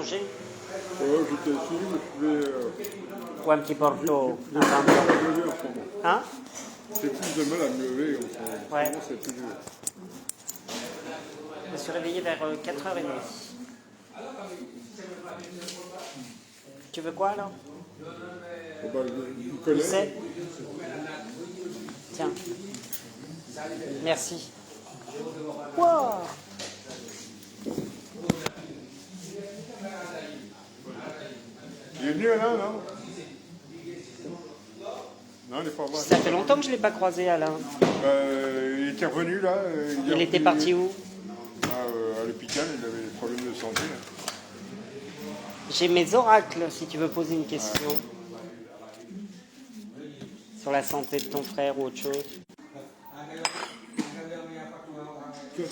Manger J'étais assis, je vais... ou un petit porto J'ai plus de mal à me lever en ce moment. Hein? J'ai plus de mal à me lever en ce moment. Ouais. En ce moment, c'est plus dur. Je me suis réveillé vers 4h30. Tu veux quoi alors? Bon, bah, il Tu connaît. sais? Tiens. Merci. Wow. Il est venu Alain, non? Non, il est pas vrai. Ça fait longtemps que je ne l'ai pas croisé, Alain. Il était revenu là. Il était parti où? À l'hôpital, il avait des problèmes de santé. J'ai mes oracles, si tu veux poser une question. Sur la santé de ton frère ou autre chose. Il est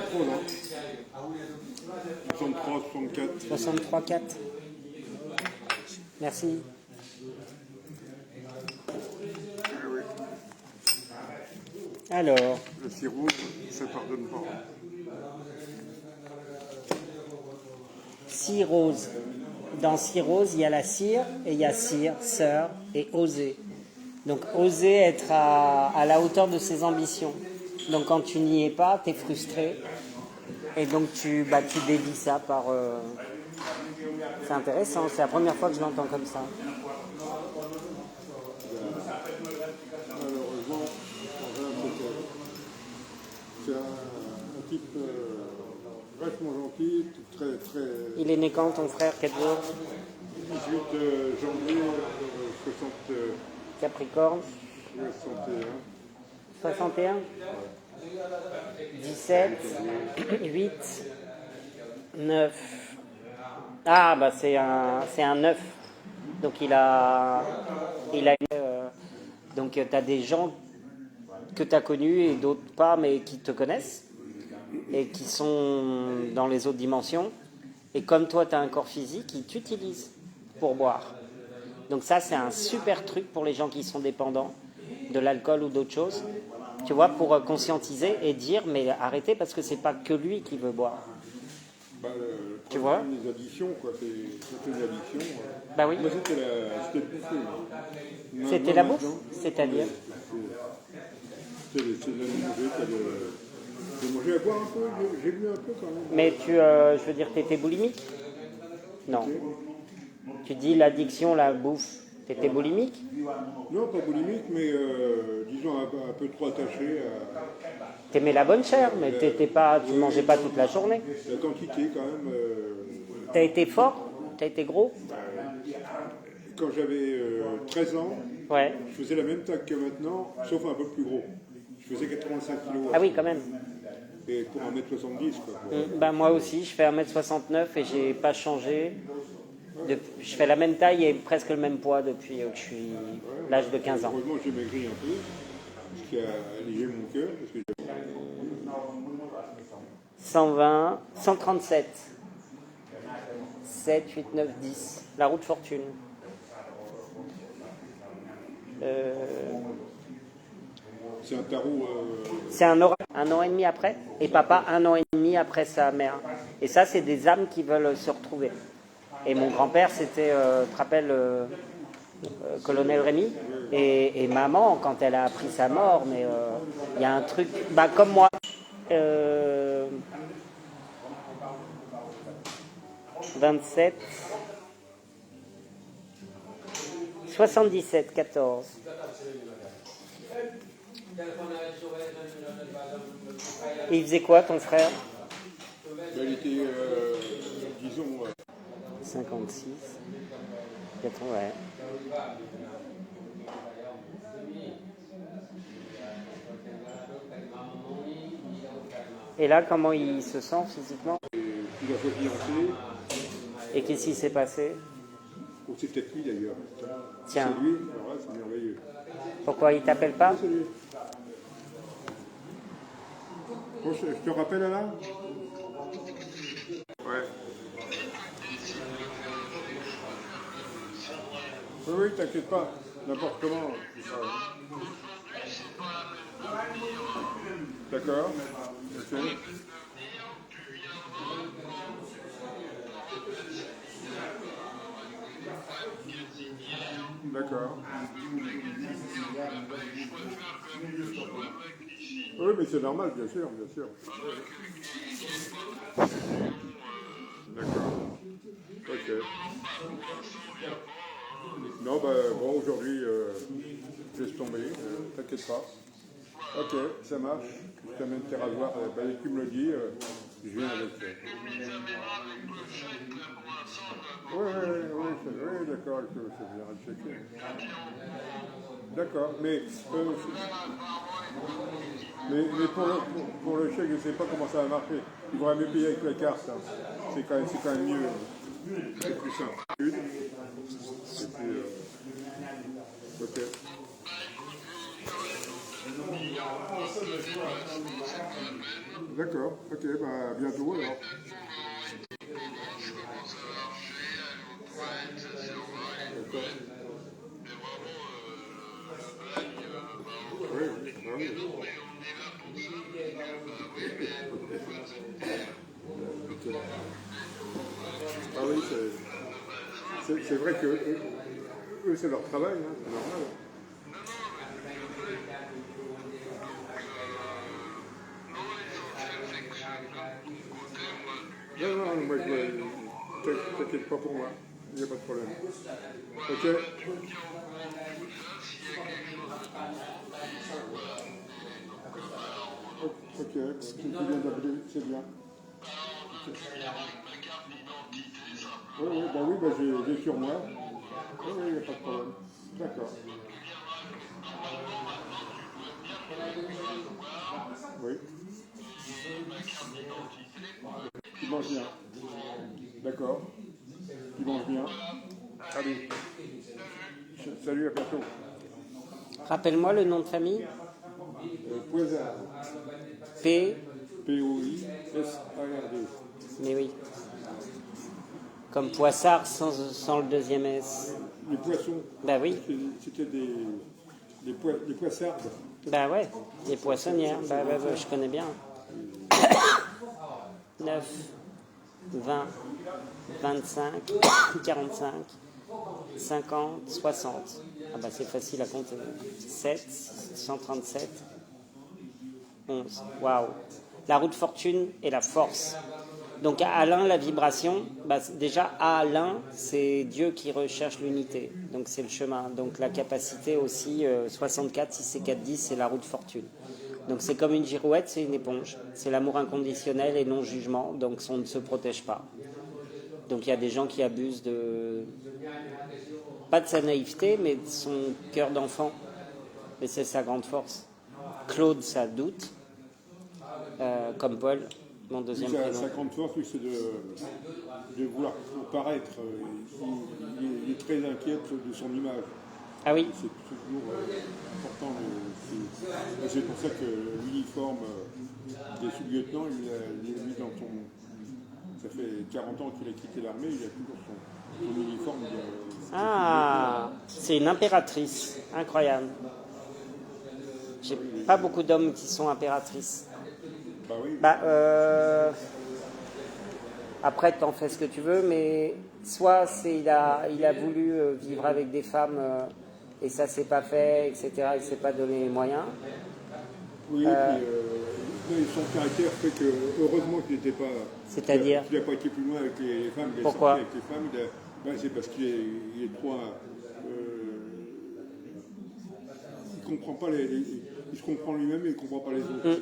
trop là. 63, 64. 63, 4. Merci. Alors, Le cirrhose, ça ne pardonne pas. cirrhose. Dans cirrhose, il y a la cire, et il y a cire, sœur, et oser. Donc, oser être à la hauteur de ses ambitions. Donc, quand tu n'y es pas, tu es frustré. Et donc, tu dévis ça par... C'est intéressant, c'est la première fois que je l'entends comme ça. Malheureusement, c'est un type vachement gentil, très, très... Il est né quand, ton frère? Quel jour? 18 janvier 60, Capricorne. 61. 61. 17. 8. 9. Ah, bah c'est un 9. Donc il a donc tu as des gens que tu as connus et d'autres pas, mais qui te connaissent et qui sont dans les autres dimensions. Et comme toi, tu as un corps physique, ils t'utilisent pour boire. Donc ça, c'est un super truc pour les gens qui sont dépendants de l'alcool ou d'autres choses. Tu vois, pour conscientiser et dire, mais arrêtez parce que c'est pas que lui qui veut boire. Tu vois? Les addictions, quoi. C'est une addiction. Bah oui. Moi, c'était le bouffée. C'était la bouffe? C'est-à-dire? C'est de manger à boire un peu, j'ai bu un peu quand même. Mais je veux dire, t'étais boulimique? Non. Tu dis l'addiction, la bouffe, t'étais boulimique? Non, pas boulimique, mais disons un peu trop attaché à... T'aimais la bonne chair, mais tu mangeais pas toute la journée. La quantité quand même. T'as été fort? T'as été gros? Quand j'avais 13 ans, Ouais. je faisais la même taille que maintenant, sauf un peu plus gros. Je faisais 85 kilos. Ah oui, quand même. Et pour 1m70, quoi. Ben moi aussi, je fais 1m69 et j'ai pas changé. Je fais la même taille et presque le même poids depuis que je suis l'âge de 15 ans. Heureusement, j'ai maigri un peu, ce qui a allégé mon cœur. Parce que 120, 137. 7, 8, 9, 10. La route fortune. c'est un tarot. C'est un an et demi après. Et papa, 1 an et demi après sa mère. Et ça, c'est des âmes qui veulent se retrouver. Et mon grand-père, c'était, tu te rappelles, colonel Rémy. Et maman, quand elle a appris sa mort, mais il y a un truc, comme moi. 27, 77, 14. Et il faisait quoi, ton frère? Il était, disons... 56, 80, ouais. Et là, comment il se sent physiquement? Il a fait fiancé. Et qu'est-ce qui s'est passé? Oh, c'est peut-être lui d'ailleurs. Tiens. C'est lui, alors là, c'est merveilleux. Pourquoi il t'appelle pas? C'est lui. Bon, je te rappelle Alain? Ouais. Oui, t'inquiète pas, n'importe comment. D'accord. Ok. D'accord. Oui, mais c'est normal, bien sûr, bien sûr. D'accord. Ok. Non, bah, bon, aujourd'hui, laisse tomber, t'inquiète pas. Ok, ça marche. Je t'amène tes rasoirs. Bah, dès que tu me le dis, je viens avec. Oui, oui, d'accord, je viendrai le checker. D'accord, mais pour le chèque, je ne sais pas comment ça va marcher. Il faudra mieux payer avec la carte. Hein. C'est quand même mieux. C'est plus simple. Et puis, ok. D'accord, ok, bah à bientôt alors. D'accord. Oui, oui, bah oui. Ok. Ah oui, c'est vrai que eux, c'est leur travail, hein, c'est normal. Non, non, moi, t'inquiète pas pour moi, il n'y a pas de problème. Ok. Ok, tu viens d'appeler, c'est bien. Oui, bah, j'ai sur moi. Oui, il n'y a pas de problème. D'accord. Oui. Tu manges bien. D'accord. Tu manges bien. Allez. Salut, à bientôt. Rappelle-moi le nom de famille. Poisard. P. Poisard. Mais oui. Comme Poissard sans le deuxième S. Les poissons. Bah oui. C'était des poissardes. Bah ouais. Les poissonnières. Bah, je connais bien. 9, 20, 25, 45, 50, 60. Ah bah c'est facile à compter. 7, 137, 11. Waouh. La roue de fortune et la force. Donc à Alain, la vibration, bah, déjà à Alain, c'est Dieu qui recherche l'unité. Donc c'est le chemin. Donc la capacité aussi, 64, si c'est 4, 10, c'est la roue de fortune. Donc c'est comme une girouette, c'est une éponge. C'est l'amour inconditionnel et non-jugement, donc on ne se protège pas. Donc il y a des gens qui abusent pas de sa naïveté, mais de son cœur d'enfant. Et c'est sa grande force. Claude, ça doute, comme Paul, mon deuxième prénom. Sa grande force, lui, c'est de vouloir paraître. Il est très inquiet de son image. Ah oui. C'est toujours important. C'est pour ça que l'uniforme des sous-lieutenants, il est mis dans son. Ça fait 40 ans qu'il a quitté l'armée, il a toujours son uniforme. Ah, c'est une impératrice. Incroyable. J'ai pas beaucoup d'hommes qui sont impératrices. Bah oui. Après, t'en fais ce que tu veux, mais soit il a voulu vivre avec des femmes et ça s'est pas fait, etc. Il s'est pas donné les moyens. Oui, puis son caractère fait que, heureusement qu'il n'était pas. C'est-à-dire qu'il n'a pas été plus loin avec les femmes. Pourquoi? Avec les femmes, c'est parce qu'il est trop. Il comprend pas il se comprend lui-même et il ne comprend pas les autres.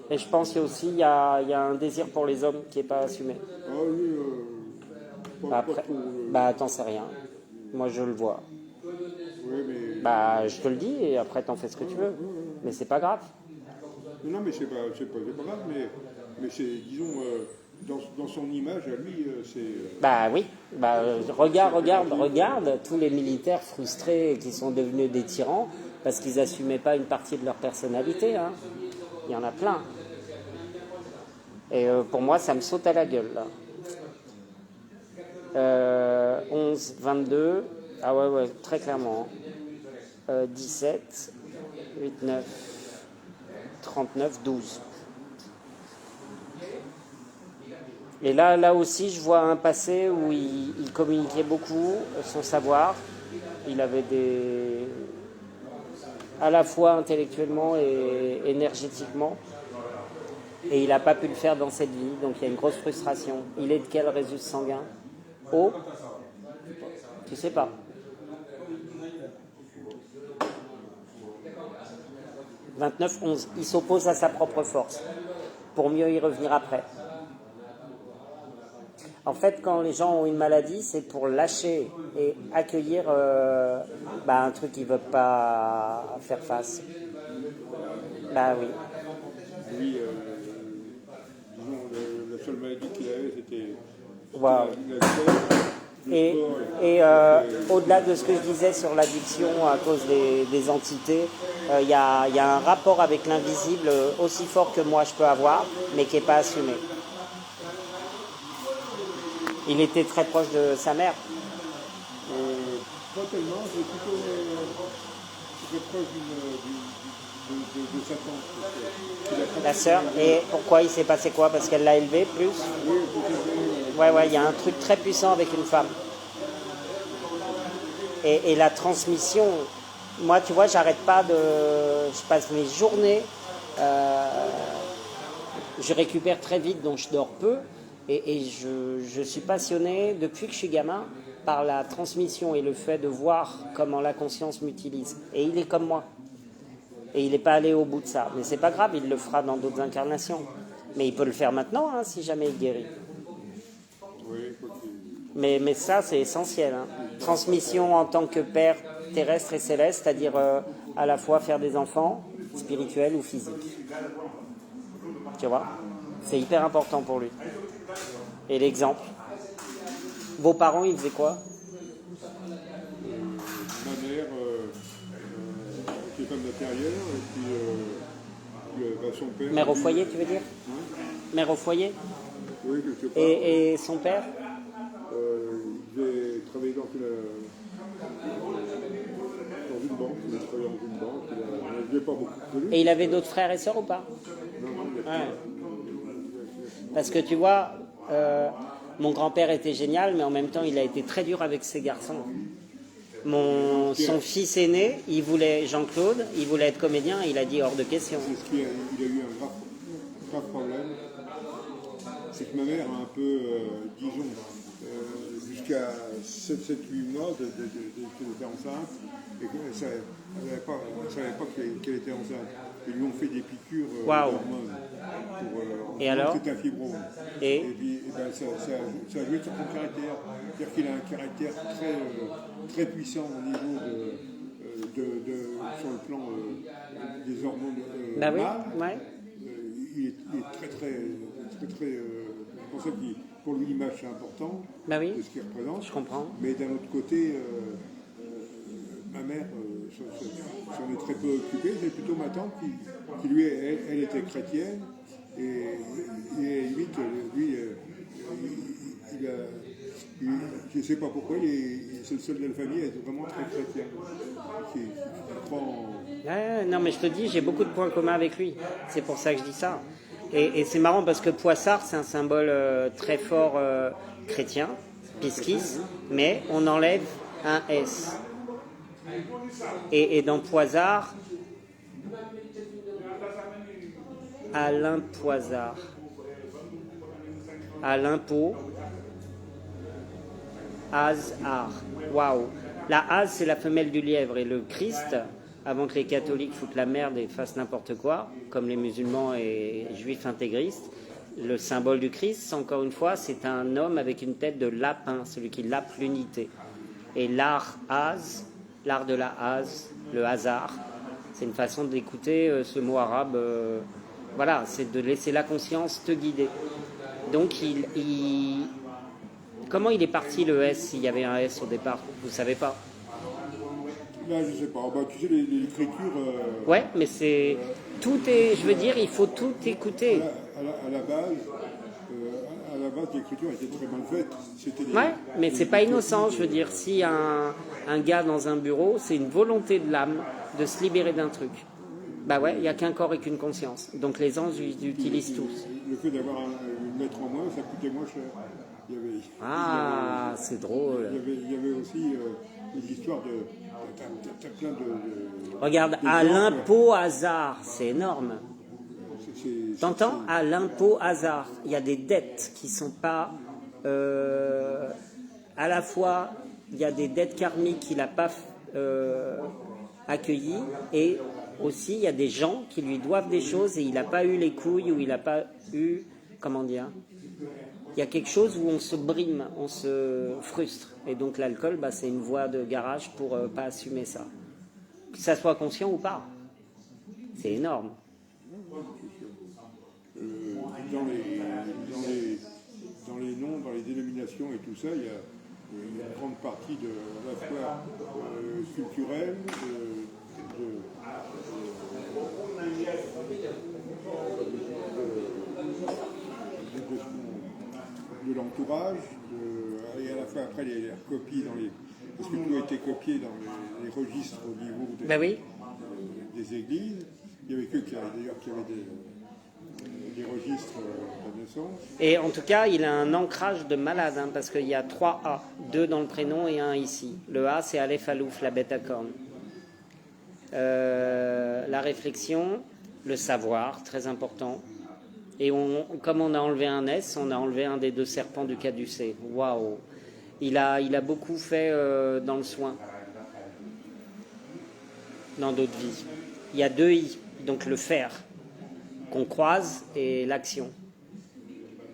Et je pense qu'il y a un désir pour les hommes qui n'est pas assumé. Ah oui, pas trop. T'en sais rien. Moi, je le vois. Oui, mais. Je te le dis et après, t'en fais ce que tu veux. Mais c'est pas grave. Non, mais c'est pas grave, mais c'est, disons, dans son image à lui, c'est. Oui. Regarde tous les militaires frustrés qui sont devenus des tyrans parce qu'ils n'assumaient pas une partie de leur personnalité. Hein. Il y en a plein. Et pour moi, ça me saute à la gueule, là. 11, 22. Ah ouais, très clairement. 17, 8, 9, 39, 12. Et là aussi, je vois un passé où il communiquait beaucoup son savoir. Il avait des... à la fois intellectuellement et énergétiquement. Et il n'a pas pu le faire dans cette vie, donc il y a une grosse frustration. Il est de quel résus sanguin? O? Tu sais pas. 29-11. Il s'oppose à sa propre force, pour mieux y revenir après. En fait, quand les gens ont une maladie, c'est pour lâcher et accueillir un truc qu'ils ne veulent pas faire face. Bah oui. Lui, disons, la seule maladie qu'il avait, c'était Wow. Et au-delà de ce que je disais sur l'addiction à cause des entités, il y a un rapport avec l'invisible aussi fort que moi je peux avoir, mais qui n'est pas assumé. Il était très proche de sa mère. Pas tellement, c'est plutôt très proche de sa tante. La sœur. Et pourquoi il s'est passé quoi? Parce qu'elle l'a élevé plus? Ouais, il y a un truc très puissant avec une femme. Et la transmission, moi, tu vois, j'arrête pas de... Je passe mes journées, je récupère très vite, donc je dors peu, et je suis passionné, depuis que je suis gamin, par la transmission et le fait de voir comment la conscience m'utilise. Et il est comme moi. Et il n'est pas allé au bout de ça. Mais c'est pas grave, il le fera dans d'autres incarnations. Mais il peut le faire maintenant, hein, si jamais il guérit. Mais ça, c'est essentiel. Hein. Transmission en tant que père terrestre et céleste, c'est-à-dire à la fois faire des enfants, spirituels ou physiques. Tu vois? C'est hyper important pour lui. Et l'exemple. Vos parents, ils faisaient quoi? Ma mère, qui est femme d'intérieur, et puis son père... Mère au foyer, tu veux dire? Mère au foyer? Oui, quelque part. Et son père? J'ai travaillé dans une banque, il a travaillé dans une banque, il n'avait pas beaucoup connu. Et il avait d'autres frères et sœurs ou pas? Non, Ouais. Parce que tu vois, mon grand-père était génial, mais en même temps, il a été très dur avec ses garçons. Son fils aîné, Jean-Claude, il voulait être comédien, il a dit hors de question. Il a eu un grave problème. C'est que ma mère a un peu, disons, jusqu'à 7-8 mois qu'elle était enceinte, et qu'elle ne savait pas qu'elle était enceinte. Ils lui ont fait des piqûres d'hormones. Et alors? C'était un fibrome. Et puis, ça a joué sur son caractère. C'est-à-dire qu'il a un caractère très puissant au niveau sur le plan des hormones mâles. Ouais. Il est très, c'est pour ça que pour lui l'image c'est important de ce qu'il représente. Je comprends. Mais d'un autre côté, ma mère s'en est très peu occupée. C'est plutôt ma tante qui lui, elle était chrétienne et limite, lui, je ne sais pas pourquoi, c'est le seul de la famille à être vraiment très chrétien. Qui croit en... Non, mais je te dis, j'ai beaucoup de points communs avec lui. C'est pour ça que je dis ça. Et c'est marrant parce que Poissard, c'est un symbole très fort chrétien, piscis, mais on enlève un S. Et dans Poissard, Alain Poissard, Alain Po, Az-Ar. Waouh! La Az, c'est la femelle du lièvre, et le Christ, avant que les catholiques foutent la merde et fassent n'importe quoi, comme les musulmans et juifs intégristes, le symbole du Christ, encore une fois, c'est un homme avec une tête de lapin, celui qui lape l'unité. Et l'art Az, l'art de la Az, le hasard, c'est une façon d'écouter ce mot arabe. Voilà, c'est de laisser la conscience te guider. Donc, comment il est parti le S, s'il y avait un S au départ? Vous ne savez pas? Là, je ne sais pas. Tu sais, l'écriture... Ouais, mais c'est... Tout est... Je veux dire, il faut tout écouter. À la base, l'écriture était très mal faite. Ouais, mais c'est pas innocent. Je veux dire, si un gars dans un bureau, c'est une volonté de l'âme de se libérer d'un truc. Bah ouais, il n'y a qu'un corps et qu'une conscience. Donc les anges, ils utilisent tous. Le fait d'avoir une mettre en moins, ça coûtait moins cher. Ah, c'est drôle. Il y avait aussi l'histoire de... T'as plein Regarde, à l'impôt hasard, c'est énorme. T'entends? À l'impôt hasard, il y a des dettes qui sont pas... à la fois, il y a des dettes karmiques qu'il n'a pas accueillies, et aussi il y a des gens qui lui doivent des choses et il n'a pas eu les couilles, ou il n'a pas eu... Comment dire? Il y a quelque chose où on se brime, on se frustre. Et donc l'alcool, c'est une voie de garage pour pas assumer ça. Que ça soit conscient ou pas. C'est énorme. Dans les noms, dans les dénominations et tout ça, il y a une grande partie de la fois culturelle, de l'entourage, et à la fois après les copies parce que tout a été copié dans les registres au niveau des églises. Il y avait que qui avaient des registres de naissance. Et en tout cas, il a un ancrage de malade, parce qu'il y a 3 A, 2 dans le prénom et 1 ici. Le A, c'est Aleph Alouf, la bête à cornes. La réflexion, le savoir, très important. Et comme on a enlevé un S, on a enlevé un des 2 serpents du caducée. Waouh! Il a beaucoup fait dans le soin, dans d'autres vies. Il y a 2 I, donc le faire, qu'on croise, et l'action.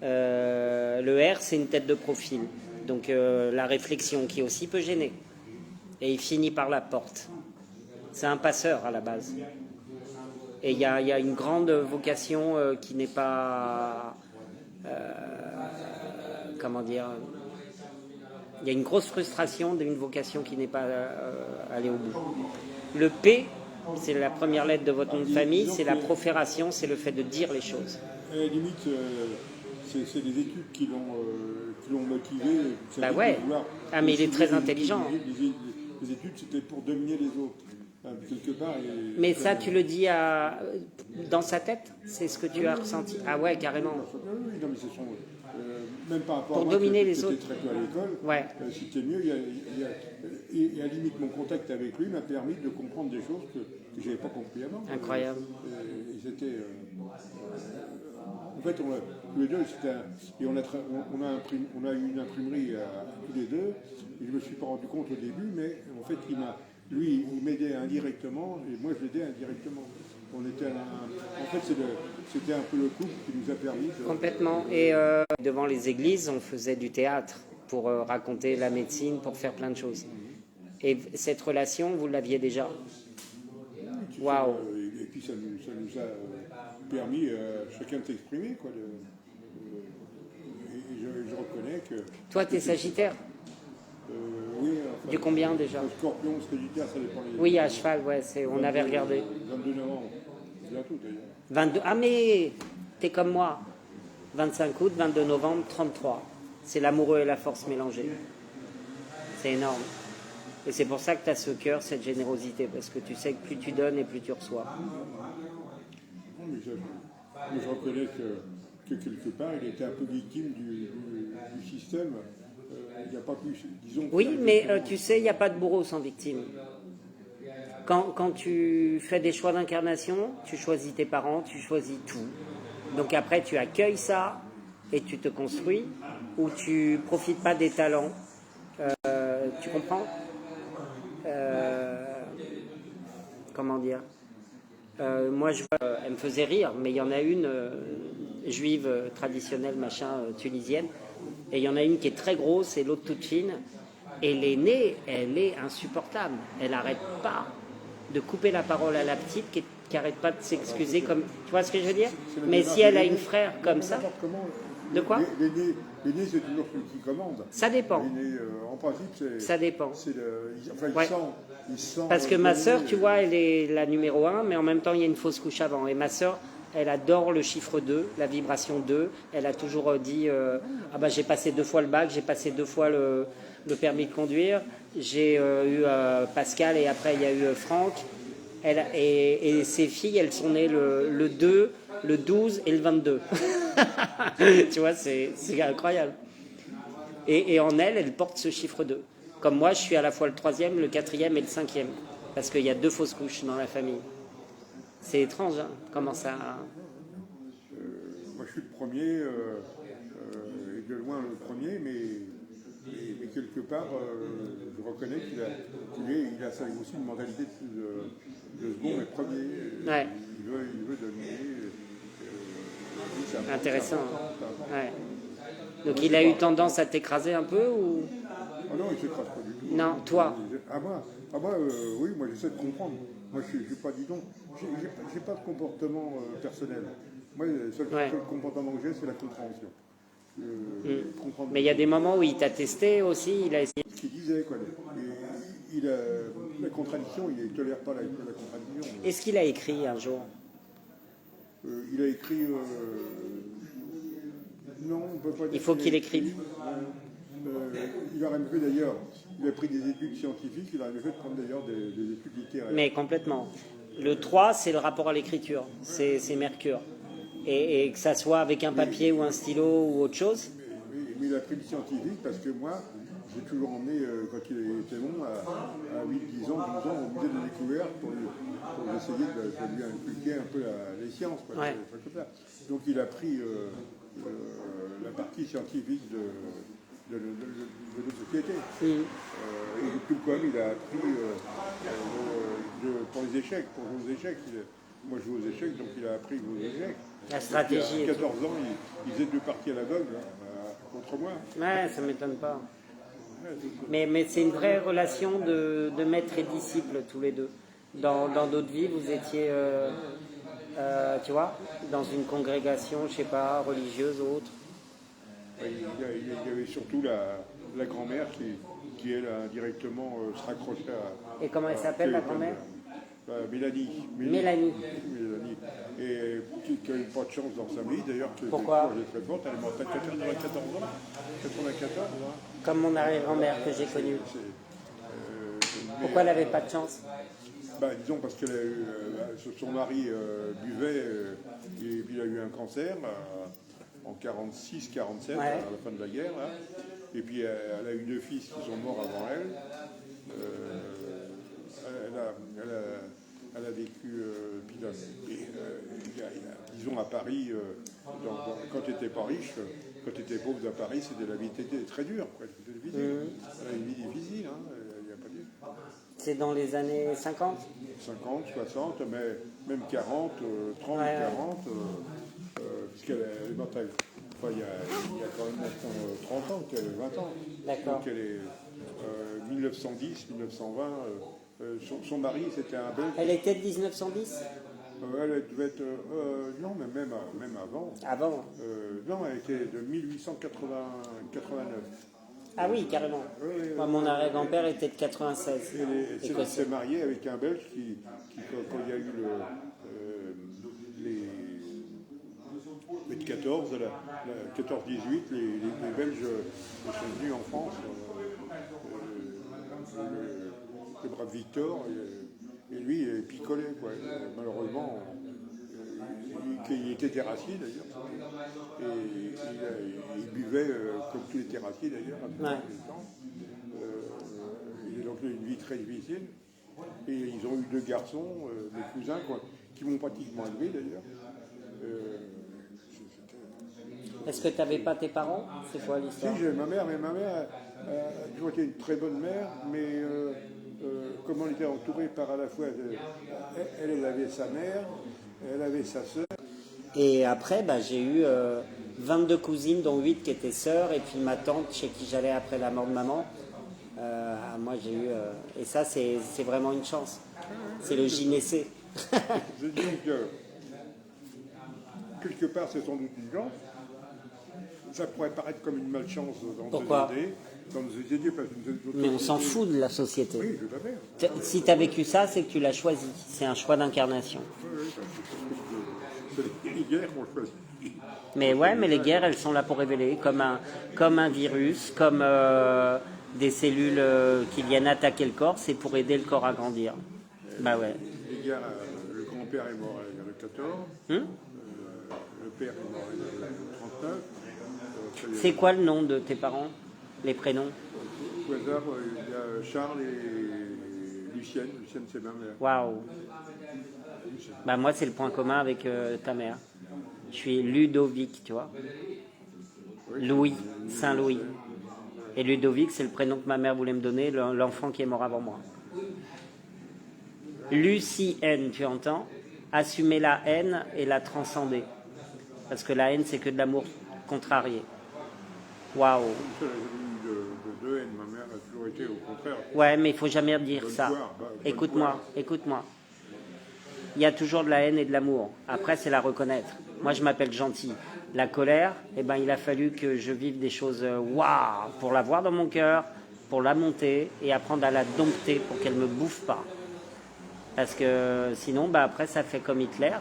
Le R, c'est une tête de profil, donc la réflexion, qui aussi peut gêner. Et il finit par la porte. C'est un passeur à la base. Et il y a une grande vocation qui n'est pas... comment dire? Il y a une grosse frustration d'une vocation qui n'est pas allée au bout. Le P, c'est la première lettre de votre nom de famille, c'est la profération, c'est le fait de dire les choses. À la limite, c'est les études qui l'ont motivé. Ouais. Ah, mais il est très intelligent. Les études, c'était pour dominer les autres. Quelque part. Mais ça, tu le dis dans sa tête? C'est ce que tu as ressenti? Ah ouais, carrément. Oui, non, mais ce sont... même par rapport pour à moi, dominer les autres. Très tôt à l'école, ouais. C'était mieux. Et à la limite, mon contact avec lui m'a permis de comprendre des choses que je n'avais pas compris avant. Incroyable. Et c'était... en fait, tous les deux, et on a eu une imprimerie tous les deux, et je ne me suis pas rendu compte au début, mais en fait, lui, il m'aidait indirectement, et moi, je l'aidais indirectement. En fait, c'était un peu le couple qui nous a permis de... Complètement. Et devant les églises, on faisait du théâtre pour raconter la médecine, pour faire plein de choses. Et cette relation, vous l'aviez déjà? Waouh. Et puis ça nous a permis chacun de s'exprimer, quoi. Et je reconnais que... Toi, tu es Sagittaire? Oui. Enfin, du combien déjà? Scorpion, Sagittaire, ça dépend. Oui, à cheval, ouais, on avait regardé. 22 novembre, bientôt d'ailleurs. 22, ah mais t'es comme moi. 25 août, 22 novembre, 33. C'est l'amoureux et la force mélangée. C'est énorme. Et c'est pour ça que tu as ce cœur, cette générosité, parce que tu sais que plus tu donnes et plus tu reçois. Non, mais je reconnais que quelque part, il était un peu victime du système. Il n'y a pas plus, disons... Oui, mais tu sais, il n'y a pas de bourreau sans victime. Quand tu fais des choix d'incarnation, tu choisis tes parents, tu choisis tout. Donc après, tu accueilles ça et tu te construis, ou tu profites pas des talents. Tu comprends? Comment dire? Moi, elle me faisait rire, mais il y en a une juive traditionnelle, tunisienne, et il y en a une qui est très grosse et l'autre toute fine. Et l'aînée, elle est insupportable. Elle n'arrête pas de couper la parole à la petite qui n'arrête pas de s'excuser. Comme, tu vois ce que je veux dire? Mais si elle a une frère comme ça... De quoi? L'aîné, c'est toujours celui qui commande. Ça dépend. L'aîné, en principe, c'est... Ça dépend. Il sent parce que ma sœur, tu vois, elle est la numéro 1, mais en même temps, il y a une fausse couche avant. Et ma sœur, elle adore le chiffre 2, la vibration 2. Elle a toujours dit j'ai passé 2 fois le bac, j'ai passé 2 fois le permis de conduire. J'ai eu Pascal et après, il y a eu Franck. Et ses filles, elles sont nées le 2, le 12 et le 22. Tu vois, c'est incroyable. Et en elle, elle porte ce chiffre 2. Comme moi, je suis à la fois le 3e, le 4e et le 5e. Parce qu'il y a 2 fausses couches dans la famille. C'est étrange, hein, comment ça... Moi, je suis le premier, et de loin le premier, mais quelque part, je reconnais qu'il a ça aussi une mentalité de second et premier. Ouais. Il veut dominer. Intéressant. Ouais. Donc il a eu tendance à t'écraser un peu ou... Ah non, il ne s'écrase pas du tout. Non, toi. Oui, moi j'essaie de comprendre. Moi je n'ai pas dit non. J'ai pas de comportement personnel. Moi, le seul comportement que j'ai, c'est la compréhension. Mais il y a des moments où il t'a testé aussi, il a essayé. Ce qu'il disait, quoi. La contradiction, il ne tolère pas la contradiction. Est-ce qu'il a écrit un jour? Il a écrit. Non, on ne peut pas dire. Il faut qu'il écrive. Il aurait mieux fait d'ailleurs. Il a pris des études scientifiques, il aurait mieux fait de prendre d'ailleurs des études littéraires. Mais complètement. Le 3, c'est le rapport à l'écriture. C'est Mercure. Et que ça soit avec un papier ou un stylo ou autre chose. Mais il a pris du scientifique parce que moi, j'ai toujours emmené, quand il était bon, à 8, 10 ans, 12 ans, au musée des découvertes pour essayer de lui inculquer un peu les sciences. Quoi, ouais. Donc il a pris la partie scientifique de notre société. Et tout comme il a appris pour les échecs, pour jouer aux échecs. Moi je joue aux échecs, donc il a appris aux échecs. La stratégie. À 14 ans, il faisait 2 parties à l'aveugle contre moi. Ouais, ça ne m'étonne pas. Mais c'est une vraie relation de maître et disciple, tous les deux. Dans d'autres vies, vous étiez, tu vois, dans une congrégation, je ne sais pas, religieuse ou autre. Il y avait surtout la grand-mère qui elle, indirectement, se raccrochait à... Et comment elle s'appelle, la grand-mère? Mélanie. Et qui a eu pas de chance dans sa vie, d'ailleurs. Pourquoi? Elle est très forte, elle est morte à 14 ans, 94 ans. Comme mon arrière-grand-mère que j'ai connue. Pourquoi elle n'avait pas de chance? Disons parce que son mari buvait, et puis il a eu un cancer en 46, 47, à la fin de la guerre. Là. Et puis elle a eu 2 fils qui sont morts avant elle. Elle a vécu, disons à Paris, quand tu n'étais pas riche, quand tu étais pauvre à Paris, c'était la vie était très dure. C'était difficile. Elle a une vie difficile, il n'y a pas de... C'est dans les années 50 50, 60, mais même 40, 30, 40, puisqu'elle est morte. Enfin, il y a quand même maintenant 30 ans, 20 ans. D'accord. Donc elle est 1910, 1920. Son mari, c'était un Belge. Elle était de 1910 Elle devait être. Non, mais même avant. Avant Non, elle était de 1889. Ah oui, carrément. Moi, mon arrière-grand-père était de 96. Elle s'est mariée avec un Belge qui quand il y a eu les 14, 14-18, les Belges sont venus en France. Le brave Victor, et lui, il picolait, quoi. Malheureusement, il était terrassier, d'ailleurs. Et il buvait comme tous les terrassiers, d'ailleurs, à peu près tout le temps. Il a donc eu une vie très difficile. Et ils ont eu 2 garçons, mes cousins, quoi, qui m'ont pratiquement élevé, d'ailleurs. Est-ce que tu n'avais pas tes parents? C'est quoi l'histoire? Si, j'ai ma mère, mais ma mère a toujours été une très bonne mère, mais comme on était entouré par à la fois... Elle avait sa mère, elle avait sa sœur. Et après, j'ai eu 22 cousines, dont 8 qui étaient sœurs, et puis ma tante chez qui j'allais après la mort de maman. Moi, j'ai eu... et ça, c'est vraiment une chance. C'est le gynécée. Je dis que quelque part, c'est sans doute une chance. Ça pourrait paraître comme une malchance dans Pourquoi? Dans nos sociétés, parce que Mais on s'en fout de la société. Oui, tout à fait. Si tu as vécu ça, c'est que tu l'as choisi. C'est un choix d'incarnation. Oui, c'est les guerres qu'on choisit. Mais ouais, mais les guerres, elles sont là pour révéler, comme un virus, comme des cellules qui viennent attaquer le corps, c'est pour aider le corps à grandir. Bah ouais. Les guerres, le grand-père est mort à la guerre de 14. Le père est mort en 1939. C'est quoi le nom de tes parents? Les prénoms? Au hasard, il y a Charles et Lucienne. Lucienne, c'est ma mère. Waouh. Bah moi, c'est le point commun avec ta mère. Je suis Ludovic, tu vois. Oui, Louis, Saint-Louis. Et Ludovic, c'est le prénom que ma mère voulait me donner, l'enfant qui est mort avant moi. Lucienne, tu entends? Assumer la haine et la transcender. Parce que la haine, c'est que de l'amour contrarié. Waouh. J'ai eu de haine. Ma mère a toujours été au contraire. Ouais, mais il faut jamais dire Bonne ça. poire, bonne Écoute-moi, poire. écoute-moi. Il y a toujours de la haine et de l'amour. Après, c'est la reconnaître. Moi, je m'appelle gentil. La colère, eh ben, il a fallu que je vive des choses waouh pour l'avoir dans mon cœur, pour la monter et apprendre à la dompter pour qu'elle me bouffe pas. Parce que sinon, bah, après, ça fait comme Hitler,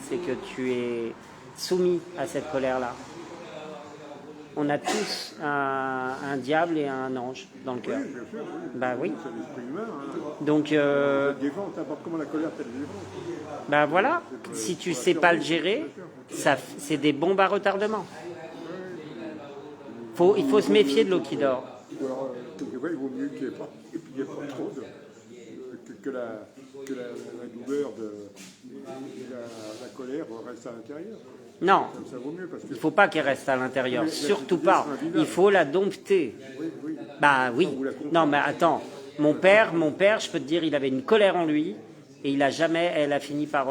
c'est que tu es soumis à cette colère-là. On a tous un diable et un ange dans le cœur. Oui, bien sûr. Oui. Bah oui. C'est l'esprit humain. Hein. Donc, Ça défend, n'importe comment la colère, ça le défend. bah voilà, si tu sais pas le gérer, c'est des bombes à retardement. Il faut se méfier de l'eau qui dort. Alors, quelquefois, il vaut mieux qu'il n'y ait pas trop que la douleur de la colère reste à l'intérieur. Non, Ça vaut mieux parce que. il ne faut pas qu'elle reste à l'intérieur, Mais surtout l'activité pas. sera invivable. Il faut la dompter. Oui. Bah oui. Vous la comprenez. Non, mais attends. Mon père, je peux te dire, il avait une colère en lui et elle a fini par.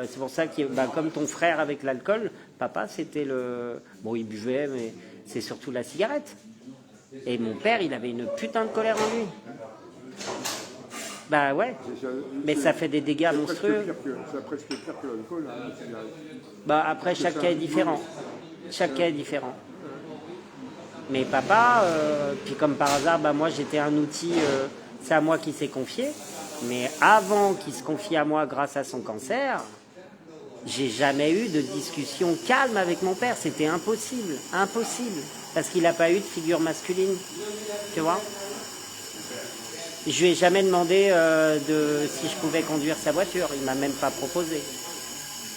C'est pour ça que, bah, comme ton frère avec l'alcool, papa, c'était le. Bon, il buvait, mais c'est surtout la cigarette. Et mon père, il avait une putain de colère en lui. Bah ouais. Mais ça fait des dégâts monstrueux. C'est presque pire que l'alcool. Hein, Bah après, chaque cas est différent. Chaque cas est différent. Mais papa, puis comme par hasard, bah moi j'étais un outil, c'est à moi qui s'est confié. Mais avant qu'il se confie à moi grâce à son cancer, j'ai jamais eu de discussion calme avec mon père. C'était impossible, impossible. Parce qu'il n'a pas eu de figure masculine. Tu vois? Je lui ai jamais demandé si je pouvais conduire sa voiture. Il m'a même pas proposé.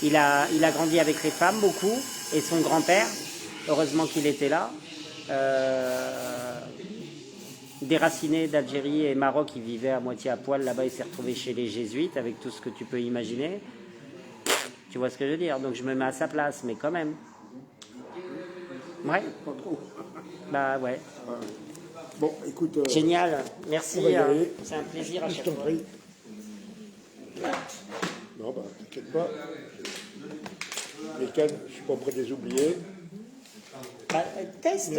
Il a grandi avec les femmes beaucoup. Et son grand-père, heureusement qu'il était là, déraciné d'Algérie et Maroc, il vivait à moitié à poil là-bas, il s'est retrouvé chez les jésuites avec tout ce que tu peux imaginer. Tu vois ce que je veux dire? Donc je me mets à sa place, mais quand même. Ouais. Bah ouais. Bon, écoute. Génial, merci. On va y aller. C'est un plaisir à Je chaque t'en fois. prie. Non, bah, t'inquiète pas. Les cannes, je suis pas prêt de les oublier. Bah, teste,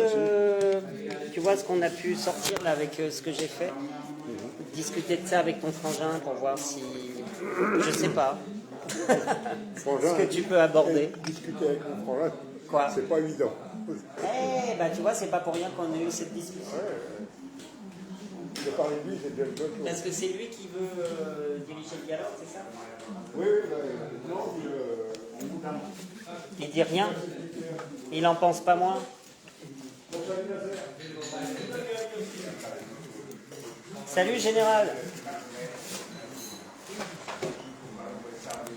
tu vois ce qu'on a pu sortir là avec ce que j'ai fait. Discuter de ça avec ton frangin pour voir si, je sais pas, Frangin, ce que tu peux aborder. discuter avec mon frangin, Quoi? c'est pas évident. Eh bah tu vois, c'est pas pour rien qu'on a eu cette discussion. De parler de lui, c'est déjà une bonne chose. Parce que c'est lui qui veut diriger le dialogue, c'est ça? Oui, non, Il dit rien. Il en pense pas moins. Salut général.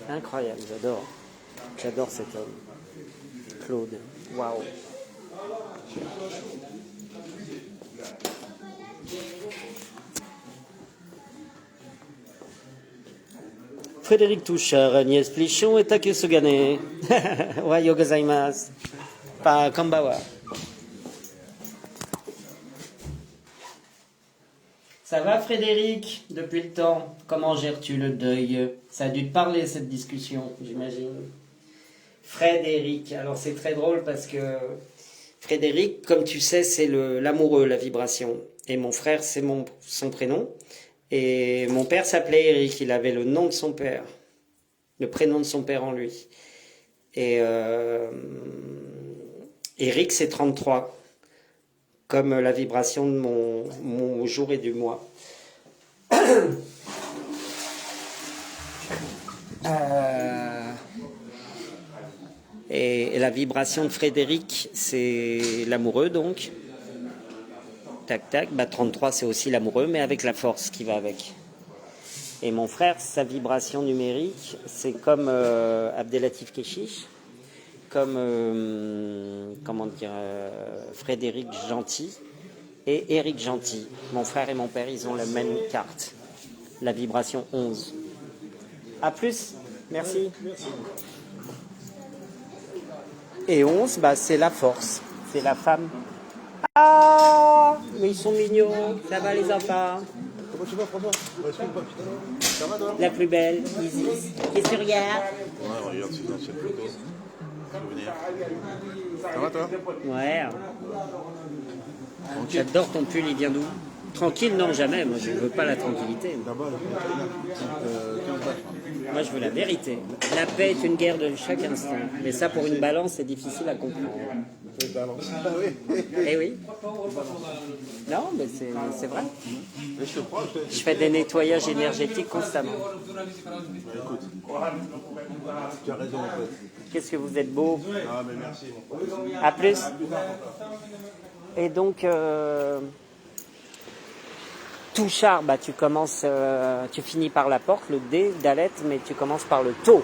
Incroyable, j'adore. J'adore cet homme. Claude. Waouh. Frédéric Touchard, Agnès Plichon et Take Sugane. Ohayo gozaimasu. Pas Kambawa. Ça va Frédéric, depuis le temps? Comment gères-tu le deuil? Ça a dû te parler cette discussion, j'imagine. Frédéric, alors c'est très drôle parce que Frédéric, comme tu sais, c'est l'amoureux, la vibration. Et mon frère, c'est son prénom. Et mon père s'appelait Eric, il avait le nom de son père, le prénom de son père en lui. Et Eric, c'est 33, comme la vibration de mon jour et du mois. Et la vibration de Frédéric, c'est l'amoureux donc. Tac, tac, bah 33 c'est aussi l'amoureux, mais avec la force qui va avec. Et mon frère, sa vibration numérique, c'est comme Abdelatif Keshish. comme comment dire, Frédéric Gentil et Éric Gentil. Mon frère et mon père, ils ont la même carte, la vibration 11. À plus, merci. Et 11, bah, c'est la force, c'est la femme. Ah, mais ils sont mignons, ça va les enfants. Comment tu vas, François? Ça va, toi? La plus belle, Isis. Qu'est-ce que tu regardes? Ouais, regarde ces anciennes photos. Souvenirs. Ça va, toi? Ouais. J'adore ton pull, il vient d'où? Tranquille, non, jamais. Moi, je veux pas la tranquillité. Là-bas, 15 balles. Moi, je veux la vérité. La paix est une guerre de chaque instant. Mais ça, pour une balance, c'est difficile à comprendre. C'est balance. Ah oui. Eh oui. Non, mais c'est vrai. Mais je te crois, Je fais des nettoyages énergétiques constamment. écoute. Tu as raison, en fait. Qu'est-ce que vous êtes beau. Ah, mais merci. À plus. Et donc, tout char, bah, tu commences, tu finis par la porte, le D, Dalet, mais tu commences par le taux.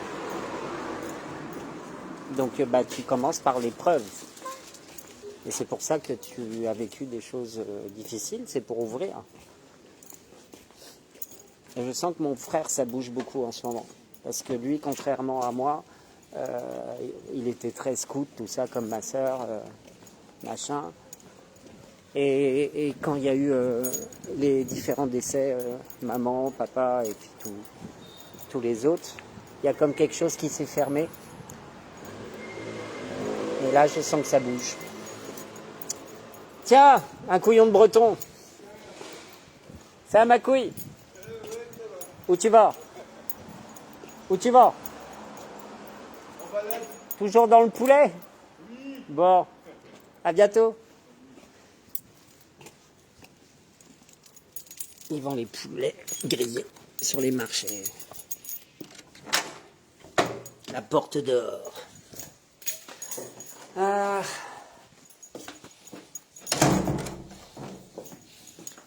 Donc, bah, tu commences par l'épreuve. Et c'est pour ça que tu as vécu des choses difficiles, c'est pour ouvrir. Et je sens que mon frère, ça bouge beaucoup en ce moment. Parce que lui, contrairement à moi, il était très scout, tout ça, comme ma sœur, machin. Et quand il y a eu les différents décès, maman, papa et puis tous les autres, il y a comme quelque chose qui s'est fermé. Et là, je sens que ça bouge. Tiens, un couillon de breton. Ça, ma couille. Où tu vas? Où tu vas? Toujours dans le poulet? Bon, à bientôt. Ils vendent les poulets grillés sur les marchés. La porte d'or. Ah.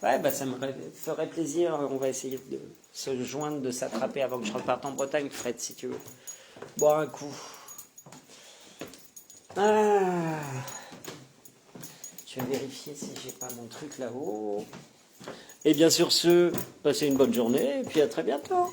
Ouais, bah ça me ferait plaisir. On va essayer de se joindre, de s'attraper avant que je reparte en Bretagne, Fred, si tu veux. Boire un coup. Ah. Je vais vérifier si j'ai pas mon truc là-haut. Et bien sur ce, passez une bonne journée et puis à très bientôt.